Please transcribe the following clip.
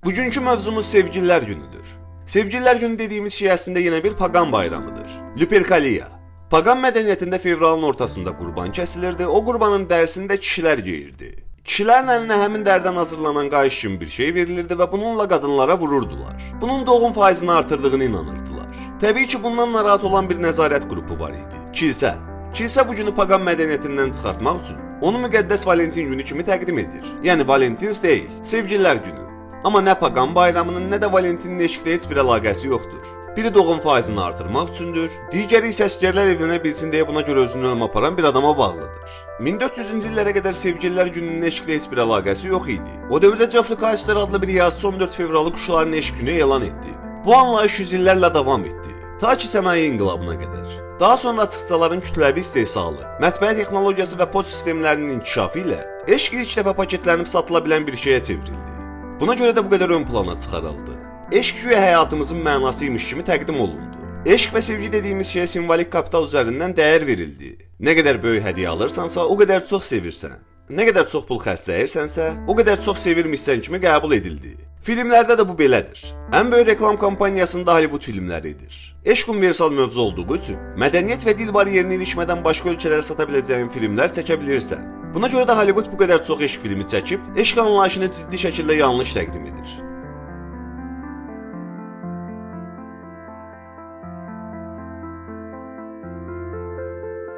Bugünkü mövzumuz Sevgililər günüdür. Sevgililər günü dediyimiz şey əslində yenə bir pagan bayramıdır. Lupercalia. Pagan mədəniyyətində fevralın ortasında qurban kəsilirdi, o qurbanın dərisini də kişilər geyirdi. Kişilərin əlinə həmin dərdən hazırlanan qayış kimi bir şey verilirdi və bununla qadınlara vururdular. Bunun doğum faizini artırdığını inanırdılar. Təbii ki, bundan narahat olan bir nəzarət qrupu var idi. Kilsə. Kilsə bu günü pagan mədəniyyətindən çıxartmaq üçün onu müqəddəs Valentin günü kimi təqdim edir. Yəni Valentins deyil, Sevgililər günü. Amma nə pagan bayramının, nə də Valentinin eşqlə heç bir əlaqəsi yoxdur. Biri doğum faizini artırmaq üçündür, digəri isə əsgərlər evlənə bilsin deyə buna görə özünü ölüm aparan bir adama bağlıdır. 1400-cü illərə qədər Sevgililər gününün eşqlə heç bir əlaqəsi yox idi. O dövrdə Geoffrey Chaucer adlı bir yazıçı 14 fevralı quşların eşq günü elan etdi. Bu anlayış yüzillərlə davam etdi, ta ki sənaye inqilabına qədər. Daha sonra açıqçaların kütləvi istehsalı, mətbəə texnologiyası və poçt sistemlərinin inkişafı ilə eşq ilk dəfə paketlənib satıla bilən bir şeyə çevrildi. Buna görə də bu qədər ön plana çıxarıldı. Eşq güya həyatımızın mənasıymış kimi təqdim olundu. Eşq və sevgi dediyimiz şeyə simvolik kapital üzərindən dəyər verildi. Nə qədər böyük hədiyyə alırsansa, o qədər çox sevirsən. Nə qədər çox pul xərcləyirsənsə, o qədər çox sevirmişsən kimi qəbul edildi. Filmlərdə də bu belədir. Ən böyük reklam kampaniyasında Hollywood filmləridir. Eşq universal mövzu olduğu üçün mədəniyyət və dil baryerini ilişmədən başqa ölkələrə sata biləcəyin filmlər çəkə bilirsən. Buna görə də Hollywood bu qədər çox eşq filmi çəkib, eşq anlayışını ciddi şəkildə yanlış təqdim edir.